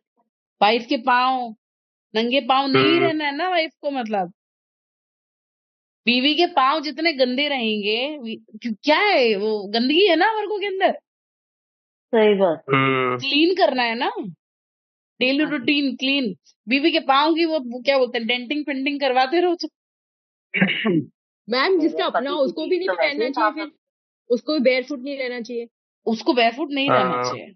Wife के पाँव, नंगे पाँव नहीं रहना है ना वाइफ को, मतलब बीवी के पाँव जितने गंदे रहेंगे क्या है वो, गंदगी है ना वर्गों के अंदर। सही बात। क्लीन करना है ना, डेली रूटीन क्लीन। बीवी के पाँव की वो क्या बोलते हैं, डेंटिंग पेंटिंग करवाते रहो। मैम जिसका मेरे अपना पति की उसको भी बीवी नहीं तो वैसे पहनना ही चाहिए, साफ है। फिर उसको भी बेयरफुट नहीं रहना चाहिए। उसको बैरफुट नहीं रहना चाहिए,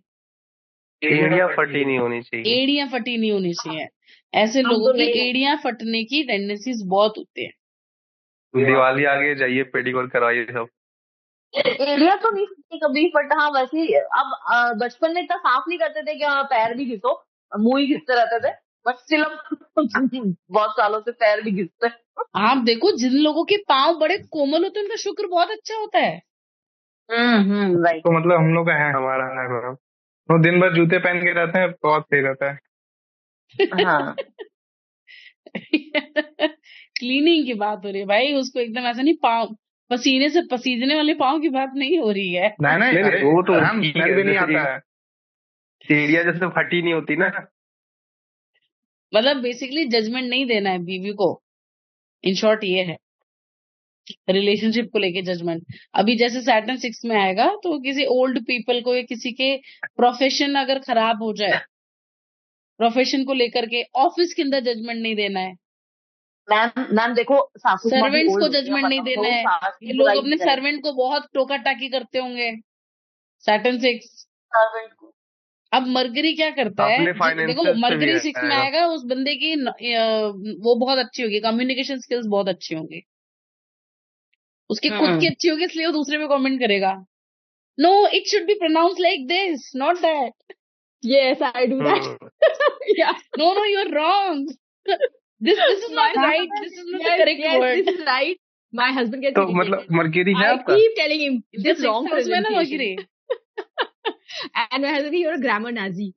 एड़ियां फटी नहीं होनी चाहिए। एड़ियां फटी नहीं होनी चाहिए। ऐसे हम लोगों तो की नहीं, एड़ियां फटने की टेंडेंसीज बहुत होती है। दिवाली आगे जाइए, पेडिक्योर कराइए सब। एरिया तो नहीं थी कभी, बट हाँ वैसे ही अब बचपन में इतना साफ नहीं करते थे कि हाँ पैर भी घिसो, मुंह ही घिसते रहते थे, बट स्टिल अब बहुत सालों से पैर भी घिसते हैं। आप देखो जिन लोगों के पाँव बड़े कोमल होते हैं उनका शुक्र बहुत अच्छा होता है। राइट। तो मतलब हम लोग का है, हमारा है मैम। वो दिन भर जूते पहन के रहते हैं, बहुत सही रहता है। हाँ क्लीनिंग की बात हो रही है भाई, उसको एकदम ऐसा नहीं, पाँव पसीने से पसीजने वाले पाँव की बात नहीं हो रही है। नहीं नहीं, नहीं, अरे वो तो मैम ठीक स्मेल है, भी नहीं जैसे आता है। एड़िया जैसे फटी नहीं होती ना। मतलब बेसिकली जजमेंट नहीं देना है बीवी को, इन शॉर्ट ये है रिलेशनशिप को लेके जजमेंट। अभी जैसे सैटर्न 6 में आएगा तो किसी ओल्ड पीपल को या किसी के प्रोफेशन अगर खराब हो जाए, प्रोफेशन को लेकर के ऑफिस के अंदर जजमेंट नहीं देना है। मैम देखो सासू माँ भी सर्वेंट्स ओल्ड को होती है, जजमेंट नहीं बताओ देना तो है। सास ये की लोग बुराई अपने नहीं करें। सर्वेंट को बहुत टोका टाकी करते होंगे सैटर्न 6। सर्वेंट को अब मरकरी क्या करता है, अपने देखो फाइनेंसेस पे भी मरकरी 6 में आएगा। आएगा, उस बंदे की वो बहुत अच्छी होगी, कम्युनिकेशन स्किल्स बहुत अच्छी होंगी, उसकी खुद की अच्छी होगी, इसलिए वो दूसरे पे कमेंट करेगा। No it should be pronounce like this not that. Yes, I do that. Yeah. No, you're wrong. This is My not right. This is not the yes, correct yes, word. this is right. My husband gets तो irritated. मतलब mercury है I आपका? keep telling him इसका this 6th wrong house में है ना pronunciation. Mercury. And my husband, you're a grammar Nazi.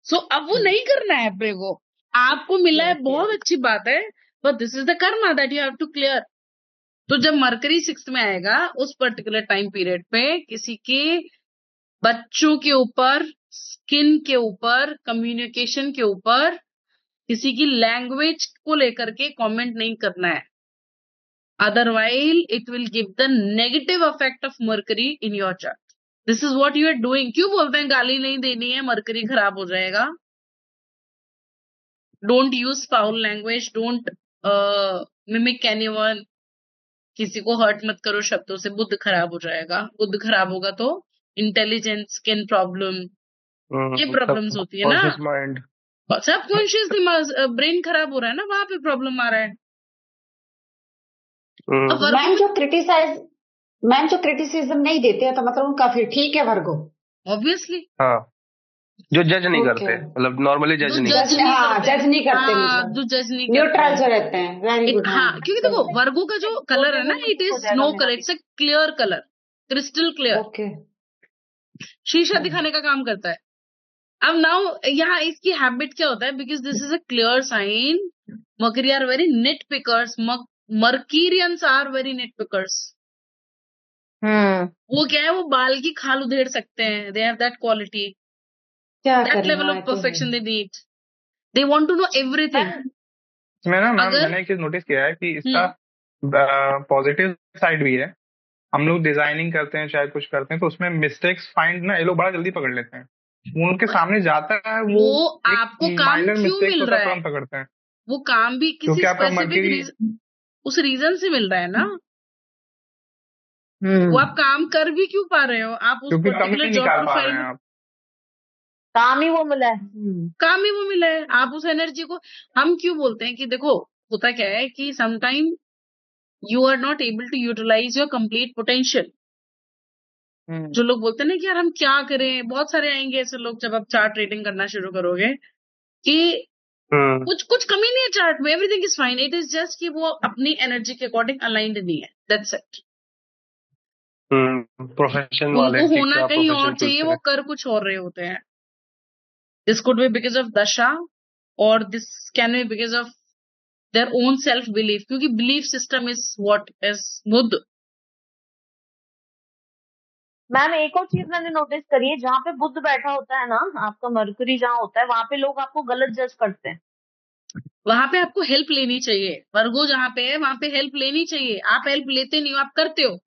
सो अब वो नहीं करना है अपने को। आपको मिला है Yes, बहुत yes. अच्छी बात है, but this is the karma that you have to clear. तो जब मरकरी 6 में आएगा उस पर्टिकुलर टाइम पीरियड पे किसी के बच्चों के ऊपर, स्किन के ऊपर, कम्युनिकेशन के ऊपर, किसी की लैंग्वेज को लेकर के कमेंट नहीं करना है, otherwise it will give the negative effect of Mercury in your chart. This is what you are doing. क्यों बोलते हैं गाली नहीं देनी है, मरकरी खराब हो जाएगा। Don't use foul language, don't mimic anyone, किसी को हर्ट मत करो शब्दों से, बुद्ध खराब हो जाएगा। बुद्ध खराब होगा तो इंटेलिजेंस, स्किन प्रॉब्लम, ये प्रॉब्लम्स होती है ना। कॉन्शियस माइंड, सबकॉन्शियस दिमाग, ब्रेन खराब हो रहा है ना, वहां पे प्रॉब्लम आ रहा है। अब मैम जो क्रिटिसिज्म नहीं देते हैं तो मतलब उनका फिर ठीक है वर्गो। ऑब्वियसली हाँ, जो जज नहीं करते, मतलब नॉर्मली जज नहीं करते। जज नहीं करते, जो जज नहीं न्यूट्रल करते जो रहते हैं। Very good. हाँ, क्योंकि देखो वर्गो का जो कलर है ना, it is no colour, it's a clear colour, crystal clear, okay. शीशा दिखाने का काम करता है। अब नाउ यहाँ इसकी हैबिट क्या होता है, because this is a clear sign, Mercury are very nitpickers, Mercurians are very nitpickers. वो क्या है, वो बाल की खाल उधेड़ सकते हैं, they have that quality, that level of perfection they need, they want to know everything. Ma'am मैंने एक चीज नोटिस किया है कि इसका पॉजिटिव साइड भी है। हम लोग डिजाइनिंग करते हैं, चाहे कुछ करते हैं, तो उसमें मिस्टेक्स फाइंड ना ये लोग बड़ा जल्दी पकड़ लेते हैं। वो उनके सामने जाता है, वो आपको काम माइनर क्यों मिस्टेक्स मिल होता रहा है, है, तुरंत पकड़ते हैं, वो काम भी किसी क्योंकि आपका स्पेसिफिक मर्करी, उस रीजन से मिल रहा है ना। वो आप काम कर भी क्यों पा रहे हो, आप उस क्योंकि कमी पर्टिकुलर जॉब निकाल पा प्रोफाइल रहे में हैं आप। काम ही वो मिला है। काम ही वो मिला है, आप उस एनर्जी को, हम क्यों बोलते हैं कि देखो होता क्या है कि sometime you are not able to utilise your complete potential. जो लोग बोलते हैं ना कि यार हम क्या करें, बहुत सारे आएंगे ऐसे लोग जब आप चार्ट ट्रेडिंग करना शुरू करोगे कि कुछ कमी नहीं है चार्ट में, everything is fine, it is just कि वो अपनी एनर्जी के अकॉर्डिंग अलाइंड नहीं है, दैट्स इट। प्रोफेशन वाले उनको कि होना क्या कहीं प्रोफेशन और चूज चाहिए, वो करें। कर कुछ और रहे होते हैं। This could be because of dasha और this can be because of their own self belief, क्योंकि belief system is what is Budh. Ma'am एक और चीज मैंने नोटिस करी है, जहाँ पे बुध बैठा होता है ना, आपका मरकरी जहाँ होता है, वहां पे लोग आपको गलत जज करते हैं। वहां पे आपको हेल्प लेनी चाहिए। वर्गो जहाँ पे है वहां पे हेल्प लेनी चाहिए। आप हेल्प लेते नहीं हो, आप करते हो।